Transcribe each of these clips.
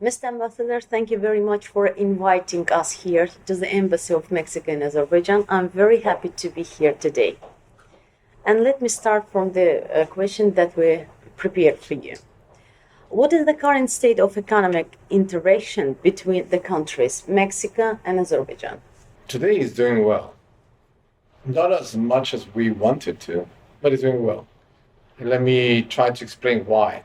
Mr. Ambassador, thank you very much for inviting us here to the Embassy of Mexico in Azerbaijan. I'm very happy to be here today. And let me start from the question that we prepared for you. What is the current state of economic interaction between the countries, Mexico and Azerbaijan? Today is doing well. Not as much as we wanted to, but it's doing well. And let me try to explain why.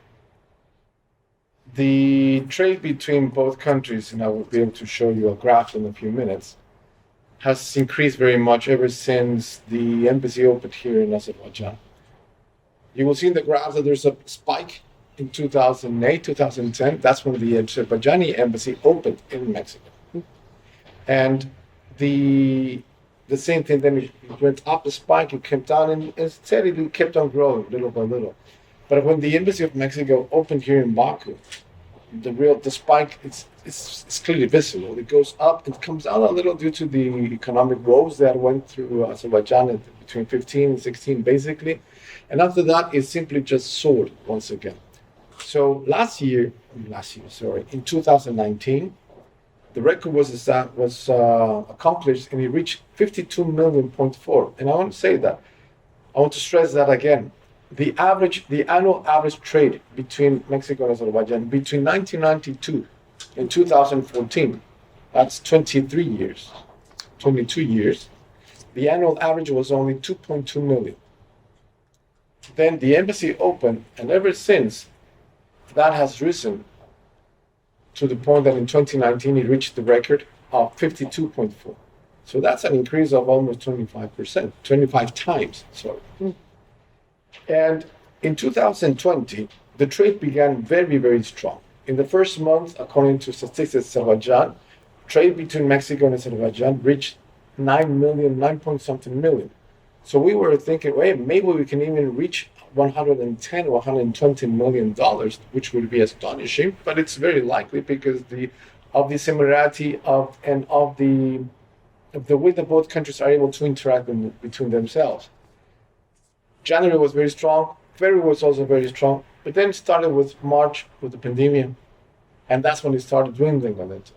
The trade between both countries, and I will be able to show you a graph in a few minutes, has increased very much ever since the embassy opened here in Azerbaijan. You will see in the graph that there's a spike in 2008, 2010. That's when the Azerbaijani embassy opened in Mexico. And the same thing, then it went up the spike, it came down, and it steadily kept on growing little by little. But when the embassy of Mexico opened here in Baku, the spike it's clearly visible. It goes up, it comes down a little due to the economic woes that went through Azerbaijan between 15 and 16 basically. And after that, it simply just soared once again. So in 2019, the record was accomplished, and it reached 52 million point four. And I want to stress that again. The annual average trade between Mexico and Azerbaijan between 1992 and 2014, that's 22 years, the annual average was only 2.2 million. Then the embassy opened, and ever since, that has risen to the point that in 2019 it reached the record of 52.4. So that's an increase of almost 25%, 25 times, sorry. And in 2020, the trade began very, very strong. In the first month, according to statistics Azerbaijan, trade between Mexico and Azerbaijan reached 9 point something million. So we were thinking, wait, maybe we can even reach 110 or 120 million dollars, which would be astonishing, but it's very likely because of the similarity of the way that both countries are able to interact between themselves. January was very strong, February was also very strong, but then it started with March with the pandemia, and that's when it started dwindling a little.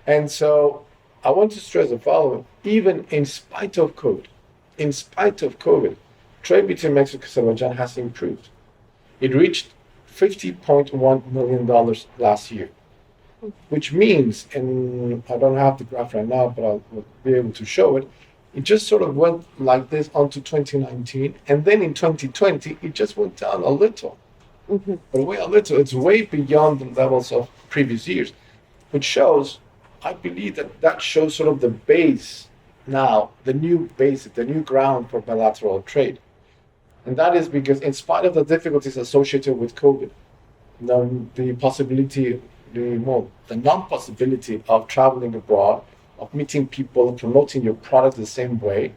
And so I want to stress the following: even in spite of COVID, trade between Mexico and Azerbaijan has improved. It reached $50.1 million last year, which means, and I don't have the graph right now, but I'll be able to show it, it just sort of went like this onto 2019, and then in 2020, it just went down a little. But a little, it's way beyond the levels of previous years, which shows, I believe that shows sort of the base now, the new basic, the new ground for bilateral trade. And that is because in spite of the difficulties associated with COVID, the non-possibility of traveling abroad, of meeting people, promoting your product the same way,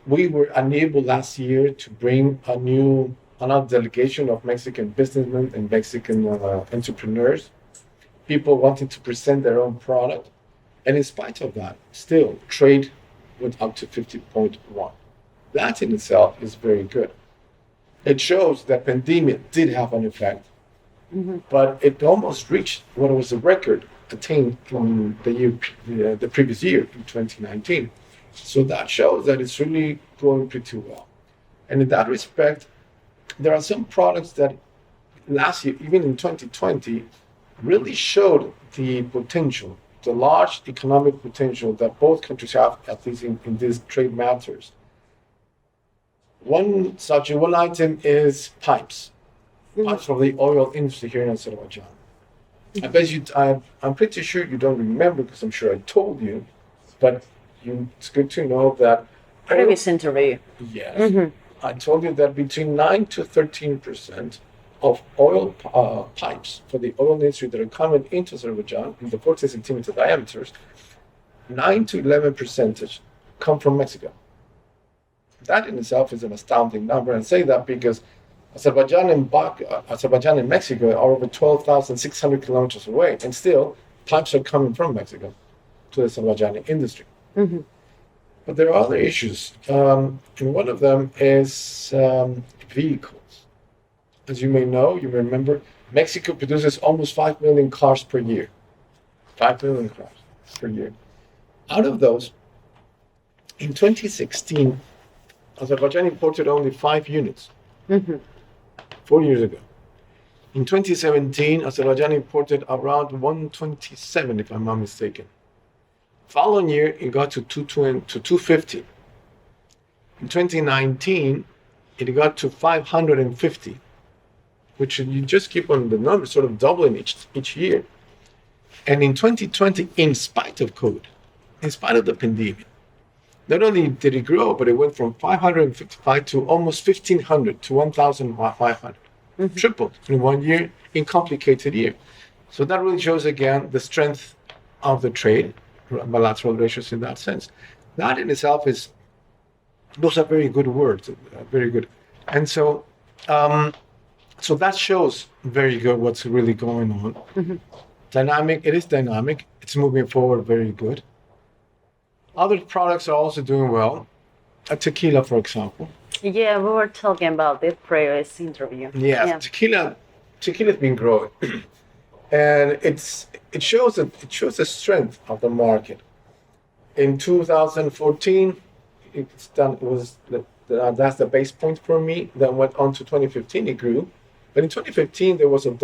we were unable last year to bring another delegation of Mexican businessmen and Mexican entrepreneurs, people wanting to present their own product. And in spite of that, still, trade went up to 50.1. That in itself is very good. It shows that pandemia did have an effect, but it almost reached what was the record attained from the previous year, in 2019. So that shows that it's really going pretty well. And in that respect, there are some products that last year, even in 2020, really showed the potential, the large economic potential that both countries have, at least in these trade matters. One item is pipes from the oil industry here in Azerbaijan. I'm pretty sure you don't remember, because I'm sure I told you, but it's good to know that previous interview. Yes, I told you that between 9 to 13% of oil pipes for the oil industry that are coming into Azerbaijan in the 40 centimeter diameters, 9 to 11% come from Mexico. That in itself is an astounding number, and I say that because Azerbaijan and Mexico are over 12,600 kilometers away, and still pipes are coming from Mexico to the Azerbaijani industry. But there are other issues, and one of them is vehicles. As you may know, you remember, Mexico produces almost 5 million cars per year. 5 million cars per year. Out of those, in 2016, Azerbaijan imported only 5 units, 4 years ago. In 2017, Azerbaijan imported around 127, if I'm not mistaken. Following year, it got to 250. In 2019, it got to 550, which you just keep on the number sort of doubling each year. And in 2020, in spite of COVID, in spite of the pandemic, not only did it grow, but it went from 555 to almost 1,500 to 1,500. Tripled in 1 year, in complicated year. So that really shows again the strength of the trade, bilateral relations in that sense. That in itself those are very good words, very good. And so, so that shows very good what's really going on. Dynamic, it is dynamic. It's moving forward very good. Other products are also doing well. Tequila, for example. Yeah, we were talking about it previous interview. Yeah. Tequila's been growing, and it shows the strength of the market. In 2014, that's the base point for me. Then went on to 2015, it grew. But in 2015, there was a two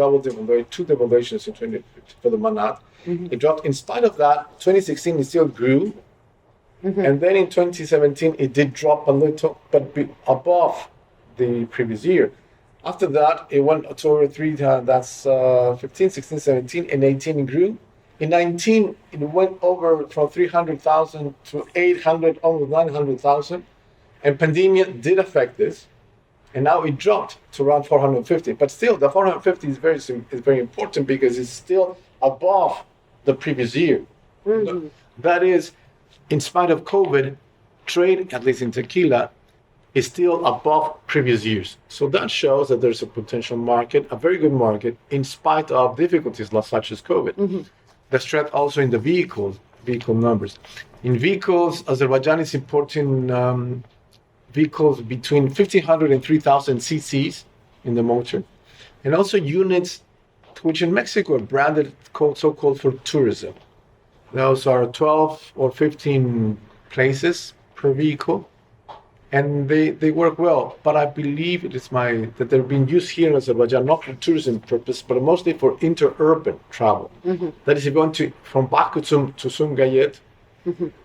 devaluations for the manat. It dropped. In spite of that, 2016, it still grew. And then in 2017, it did drop a little, but above the previous year. After that, it went to over 3, that's 15, 16, 17, and 18 it grew. In 19, it went over from 300,000 to 800, almost 900,000. And pandemic did affect this. And now it dropped to around 450. But still, the 450 is very important because it's still above the previous year. That is, in spite of COVID, trade, at least in tequila, is still above previous years. So that shows that there's a potential market, a very good market, in spite of difficulties such as COVID. The strength also in the vehicle numbers. In vehicles, Azerbaijan is importing vehicles between 1,500 and 3,000 cc's in the motor, and also units which in Mexico are branded so-called for tourism. Those are 12 or 15 places per vehicle, and they work well. But I believe that they're being used here in Azerbaijan not for tourism purpose, but mostly for interurban travel. That is, if you want from Baku to Sumgayet,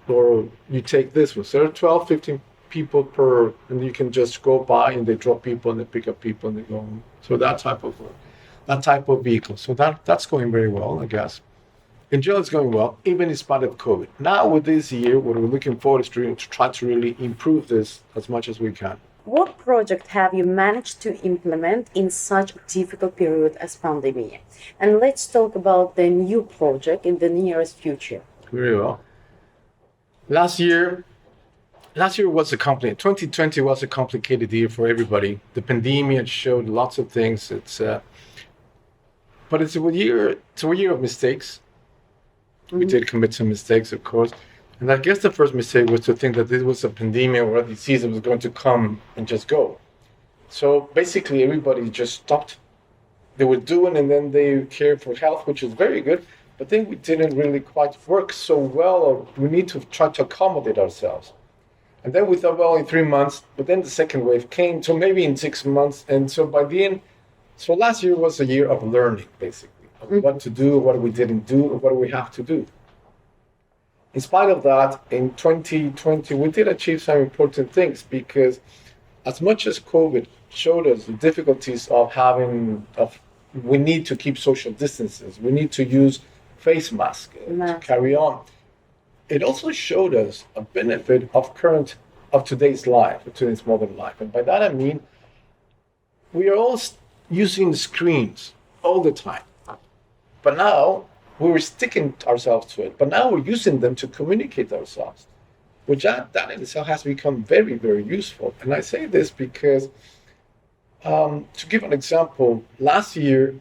or you take this one. So there are 12, 15 people and you can just go by and they drop people and they pick up people and they go home. So that type of vehicle. So that's going very well, I guess. In general, it's going well, even in spite of COVID. Now, with this year, what we're looking forward is to try to really improve this as much as we can. What project have you managed to implement in such a difficult period as pandemic? And let's talk about the new project in the nearest future. Very well. Last year was 2020 was a complicated year for everybody. The pandemic showed lots of things. But it's a year of mistakes. We did commit some mistakes, of course. And I guess the first mistake was to think that this was a pandemic or a disease that was going to come and just go. So basically, everybody just stopped. They were doing, and then they cared for health, which is very good. But then we didn't really quite work so well, or we need to try to accommodate ourselves. And then we thought, well, in 3 months, but then the second wave came, so maybe in 6 months. And so by the end, so last year was a year of learning, basically. What to do, what we didn't do, what we have to do. In spite of that, in 2020, we did achieve some important things because as much as COVID showed us the difficulties we need to keep social distances, we need to use face masks to carry on. It also showed us a benefit of today's life, of today's modern life. And by that I mean, we are all using screens all the time. But now we were sticking ourselves to it. But now we're using them to communicate ourselves, which that in itself has become very, very useful. And I say this because, to give an example, last year,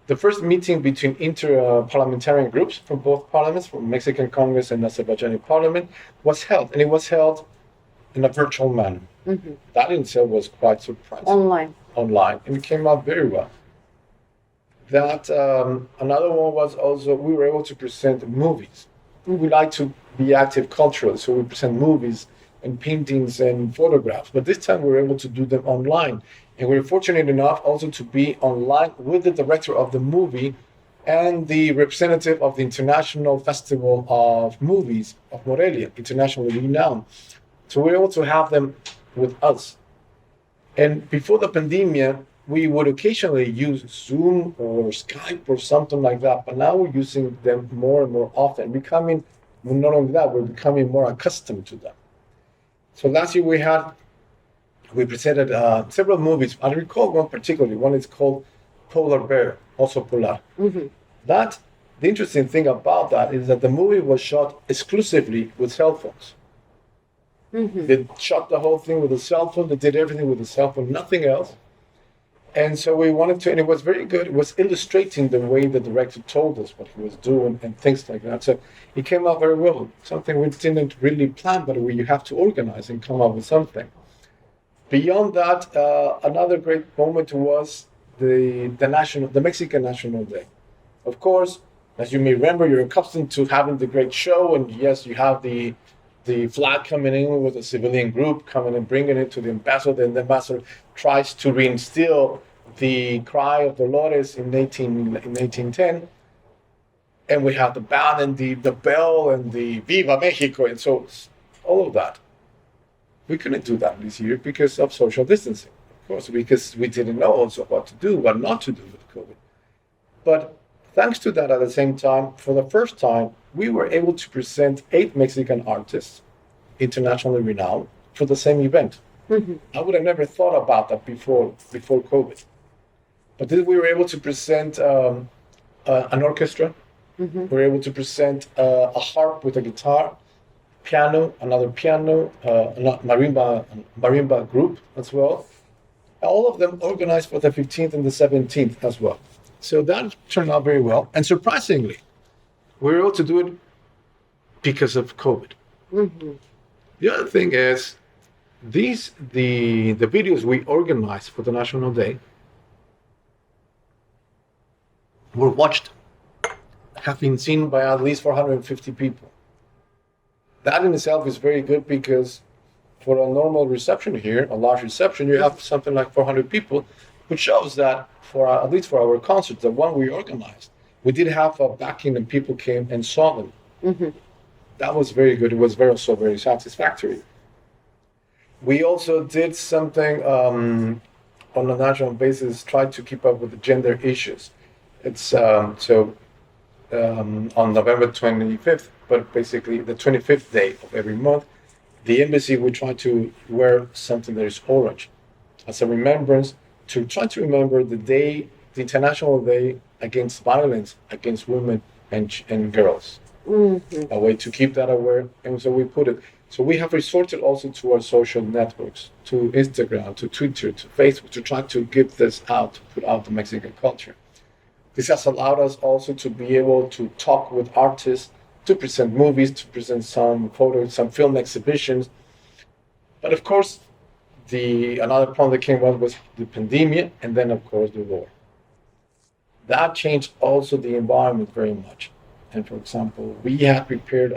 the first meeting between inter-parliamentarian groups from both parliaments, from Mexican Congress and Azerbaijani Parliament, was held. And it was held in a virtual manner. That in itself was quite surprising. Online. And it came out very well. That another one was also we were able to present movies. We like to be active culturally, so we present movies and paintings and photographs. But this time we were able to do them online, and we were fortunate enough also to be online with the director of the movie and the representative of the International Festival of Movies of Morelia, internationally renowned. So we were able to have them with us. And before the pandemic, we would occasionally use Zoom or Skype or something like that, but now we're using them more and more often, not only that, we're becoming more accustomed to them. So last year we presented several movies. I recall one particularly. One is called Polar Bear, also Polar. Mm-hmm. The interesting thing about that is that the movie was shot exclusively with cell phones. Mm-hmm. They shot the whole thing with a cell phone. They did everything with a cell phone, nothing else. And so we wanted to, and it was very good. It was illustrating the way the director told us what he was doing and things like that. So it came out very well. Something we didn't really plan, but you have to organize and come up with something. Beyond that, another great moment was the Mexican National Day. Of course, as you may remember, you're accustomed to having the great show, and yes, you have the flag coming in with a civilian group coming and bringing it to the ambassador, and the ambassador tries to reinstill the cry of Dolores in 1810, and we have the band and the bell and the Viva Mexico, and so all of that. We couldn't do that this year because of social distancing, of course, because we didn't know also what to do, what not to do with COVID. But thanks to that, at the same time, for the first time, we were able to present 8 Mexican artists, internationally renowned, for the same event. Mm-hmm. I would have never thought about that before COVID. But then we were able to present an orchestra. Mm-hmm. We were able to present a harp with a guitar, another piano, marimba group as well. All of them organized for the 15th and the 17th as well. So that turned out very well. And surprisingly, we were able to do it because of COVID. Mm-hmm. The other thing is, the videos we organized for the National Day were watched, have been seen by at least 450 people. That in itself is very good because for a normal reception here, a large reception, you have something like 400 people, which shows that at least for our concerts, the one we organized, we did have a backing and people came and saw them. Mm-hmm. That was very good. It was also very satisfactory. We also did something on a national basis, tried to keep up with the gender issues. It's on November 25th, but basically the 25th day of every month, the embassy would try to wear something that is orange as a remembrance, to try to remember the International Day against violence against women and girls. Mm-hmm. A way to keep that aware, and so we put it. So we have resorted also to our social networks, to Instagram, to Twitter, to Facebook, to try to give this out, to put out the Mexican culture. This has allowed us also to be able to talk with artists, to present movies, to present some photos, some film exhibitions. But of course, another problem that came up was the pandemic, and then of course the war. That changed also the environment very much. And for example, we had prepared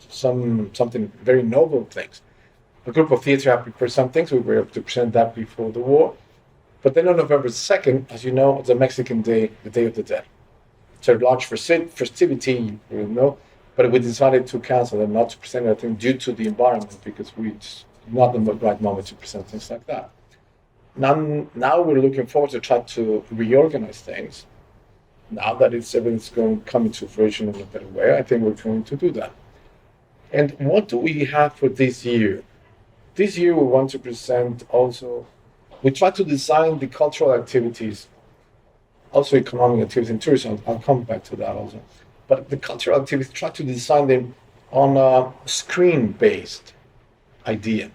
something very novel things. A group of theater had prepared some things. We were able to present that before the war. But then on November 2nd, as you know, it's a Mexican Day, the Day of the Dead. It's a large festivity, you know, but we decided to cancel and not to present anything due to the environment, because it's not the right moment to present things like that. Now we're looking forward to try to reorganize things. Now that everything's coming to fruition in a better way, I think we're going to do that. And what do we have for this year? This year we want to present also, we try to design the cultural activities, also economic activities and tourism. I'll come back to that also. But the cultural activities, try to design them on a screen-based idea,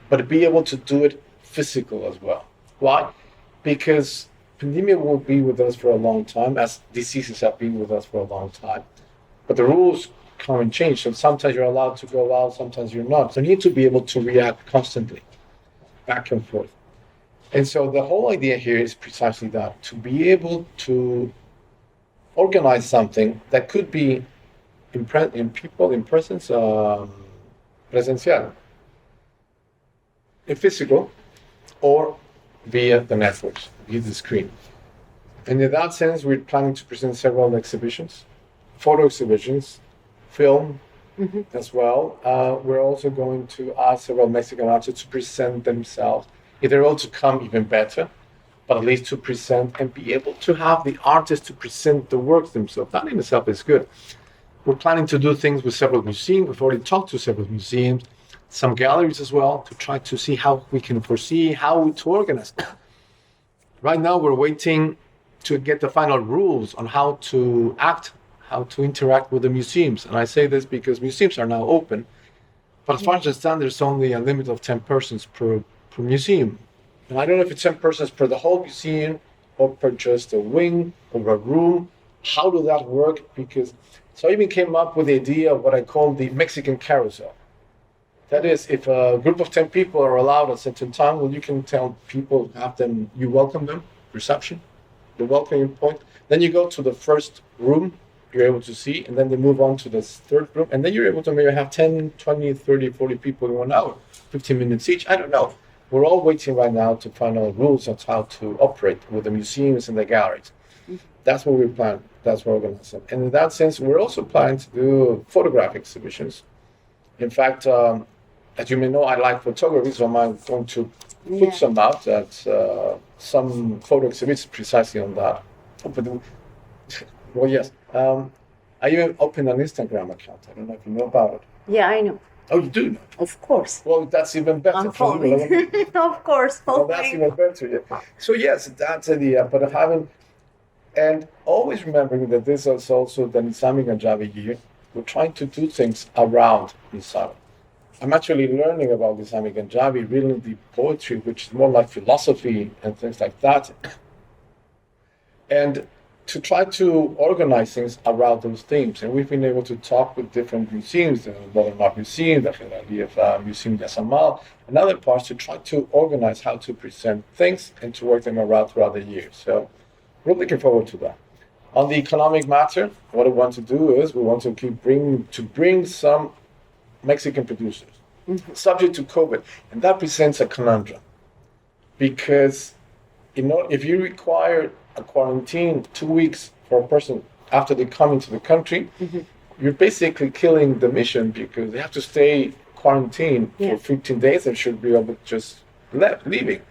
but be able to do it physical as well. Why? Because pandemic will be with us for a long time, as diseases have been with us for a long time. But the rules come and change. So sometimes you're allowed to go out, sometimes you're not. So you need to be able to react constantly, back and forth. And so the whole idea here is precisely that, to be able to organize something that could be in people, in presence, presencial, in physical, or via the networks, via the screen. And in that sense, we're planning to present several exhibitions, photo exhibitions, film as well. We're also going to ask several Mexican artists to present themselves. If they're able to come, even better, but at least to present and be able to have the artists to present the works themselves. That in itself is good. We're planning to do things with several museums. We've already talked to several museums, some galleries as well, to try to see how we can foresee how to organize. Right now, we're waiting to get the final rules on how to act, how to interact with the museums. And I say this because museums are now open, but as far as I understand, there's only a limit of 10 persons per museum. And I don't know if it's 10 persons per the whole museum or per just a wing or a room. How does that work? Because so I even came up with the idea of what I call the Mexican carousel. That is, if a group of 10 people are allowed at a certain time, well, you can tell people, you welcome them, reception, the welcoming point. Then you go to the first room, you're able to see, and then they move on to the third room, and then you're able to maybe have 10, 20, 30, 40 people in 1 hour, 15 minutes each, I don't know. We're all waiting right now to find out rules on how to operate with the museums and the galleries. That's what we plan. That's what we're organizing. And in that sense, we're also planning to do photographic exhibitions. In fact, as you may know, I like photography, so I'm going to put some out at some photo exhibits precisely on that. Well, yes. I even opened an Instagram account. I don't know if you know about it. Yeah, I know. Oh, you do know? Of course. Well, that's even better. I'm following. Of course. Well, that's even better. Yeah. So yes, that's the but having, and always remembering that this is also the Islamic Anjabi year. We're trying to do things around Islam. I'm actually learning about Islamic Anjabi, reading the poetry, which is more like philosophy and things like that. And to try to organize things around those themes. And we've been able to talk with different museums, the Modern Art Museum, the Museum Yasamal, and other parts to try to organize how to present things and to work them around throughout the year. So we're looking forward to that. On the economic matter, what we want to do is we want to bring some Mexican producers, subject to COVID. And that presents a conundrum. Because if you require a quarantine 2 weeks for a person after they come into the country, you're basically killing the mission because they have to stay quarantined for 15 days and should be able to just leaving.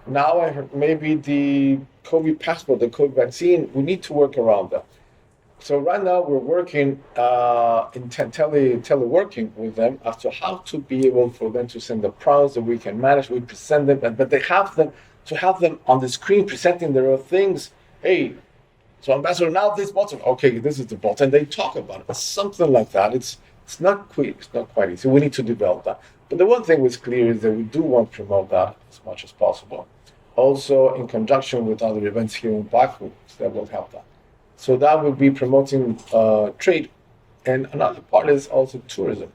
Now I heard maybe the COVID passport, the COVID vaccine, we need to work around that. So right now we're working in teleworking with them as to how to be able for them to send the products that we can manage, we present them, but they have them to have them on the screen presenting their own things. Hey, so Ambassador, now this button, okay, this is the button. They talk about it, something like that. It's not quick, it's not quite easy. We need to develop that. But the one thing was clear is that we do want to promote that as much as possible. Also in conjunction with other events here in Baku that will help that. So that will be promoting trade. And another part is also tourism.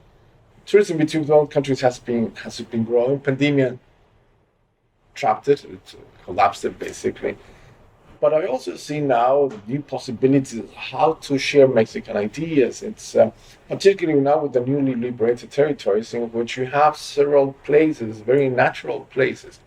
Tourism between both countries has been growing. Pandemia trapped it collapsed it basically. But I also see now new possibilities of how to share Mexican ideas. It's particularly now with the newly liberated territories in which you have several places, very natural places.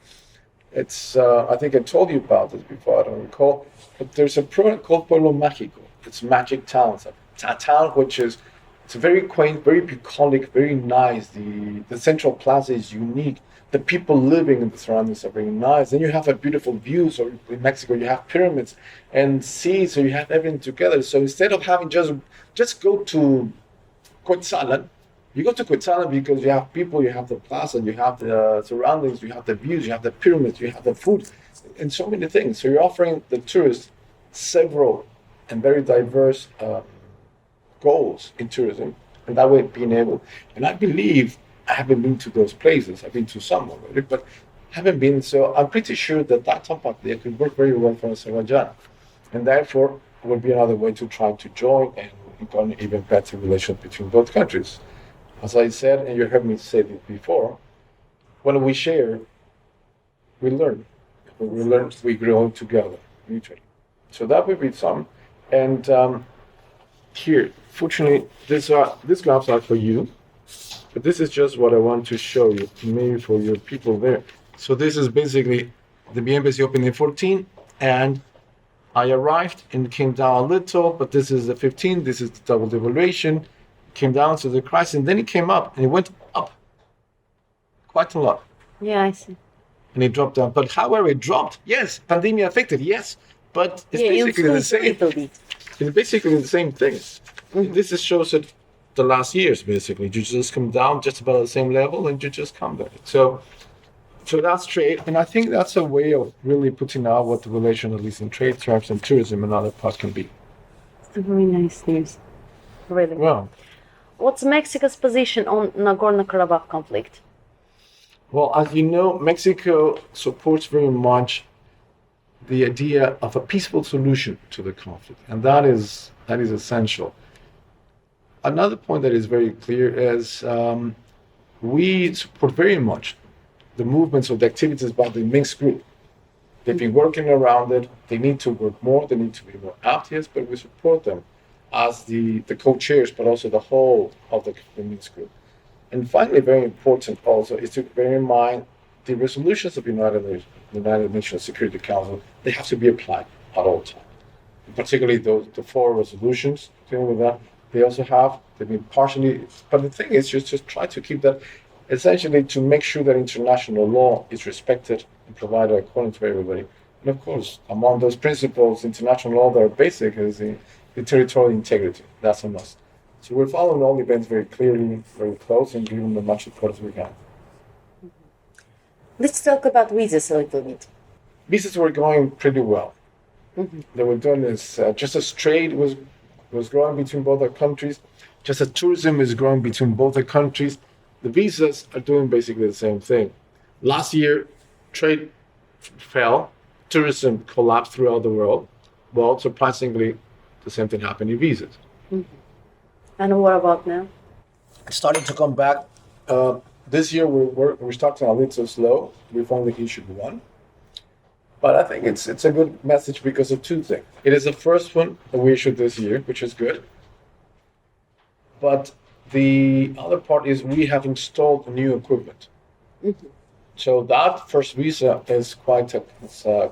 It's I think I told you about this before, I don't recall, but there's a program called Pueblo Mágico. It's Magic Towns, a town which is it's very quaint, very bucolic, very nice. The central plaza is unique. The people living in the surroundings are very nice. Then you have a beautiful view. So in Mexico, you have pyramids and seas, so you have everything together. So instead of having just go to Quetzalan, you go to Quetzalan because you have people, you have the plaza, you have the surroundings, you have the views, you have the pyramids, you have the food, and so many things. So you're offering the tourists several and very diverse goals in tourism, and that way being able. And I believe I haven't been to those places. I've been to some already, but haven't been. So I'm pretty sure that type there could work very well for Azerbaijan, and therefore will be another way to try to join and become an even better relationship between both countries. As I said, and you heard me say this before, when we share, we learn. We learn, we grow together mutually. So that would be some. And here, fortunately, these graphs are for you, but this is just what I want to show you, maybe for your people there. So this is basically the embassy opened in 14, and I arrived and came down a little, but this is the 15, this is the double devaluation, came down to the crisis, and then it came up, and it went up quite a lot. Yeah, I see. And it dropped down. But however, it dropped, yes, pandemic affected, yes, but it's basically the same. It's basically the same thing. Mm-hmm. This shows that the last years, basically, you just come down just about the same level, and you just come there. So that's trade, and I think that's a way of really putting out what the relation, at least in trade terms and tourism and other parts, can be. It's very nice news, really. Well, what's Mexico's position on Nagorno-Karabakh conflict? Well, as you know, Mexico supports very much the idea of a peaceful solution to the conflict, and that is essential. Another point that is very clear is we support very much the movements or the activities by the Minsk group. They've been working around it. They need to work more. They need to be more active, but we support them as the co-chairs, but also the whole of the Minsk group. And finally, very important also is to bear in mind the resolutions of the United Nations Security Council. They have to be applied at all times. Particularly the 4 resolutions dealing with that. They've been partially, but the thing is just try to keep that, essentially to make sure that international law is respected and provided according to everybody. And of course, among those principles, international law that are basic is the territorial integrity. That's a must. So we're following all events very clearly, very close, and giving them as much support as we can. Let's talk about visas a little bit. Visas were going pretty well. Mm-hmm. They were doing this, just as trade was growing between both our countries, just as tourism is growing between both the countries, the visas are doing basically the same thing. Last year, trade fell, tourism collapsed throughout the world. Well, surprisingly, the same thing happened in visas. Mm-hmm. And what about now? It's starting to come back. This year, we're starting a little slow. We've only issued 1. But I think it's a good message because of 2 things. It is the first one that we issued this year, which is good. But the other part is we have installed new equipment. Mm-hmm. So that first visa is quite a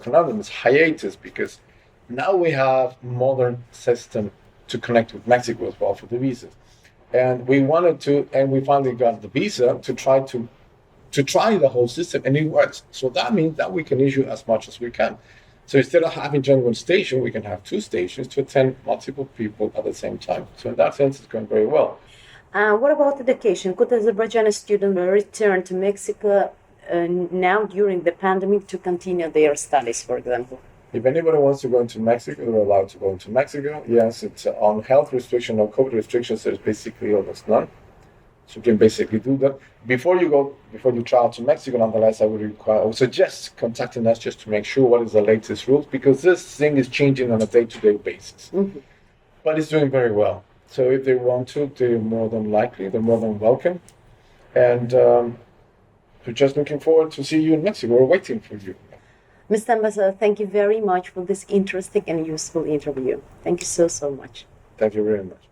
conundrum. It's hiatus because now we have modern system to connect with Mexico as well for the visas. And we wanted to, and we finally got the visa to try the whole system, and it works. So that means that we can issue as much as we can. So instead of having just 1 station, we can have 2 stations to attend multiple people at the same time. So in that sense, it's going very well. What about education? Could Azerbaijani students return to Mexico now during the pandemic to continue their studies, for example? If anybody wants to go into Mexico, they're allowed to go into Mexico. Yes, it's on health restriction or COVID restrictions, there's basically almost none. So you can basically do that. Before you travel to Mexico, nonetheless, I would suggest contacting us just to make sure what is the latest rules, because this thing is changing on a day-to-day basis. Mm-hmm. But it's doing very well. So if they want to, they're more than welcome. And we're just looking forward to see you in Mexico. We're waiting for you. Mr. Ambassador, thank you very much for this interesting and useful interview. Thank you so much. Thank you very much.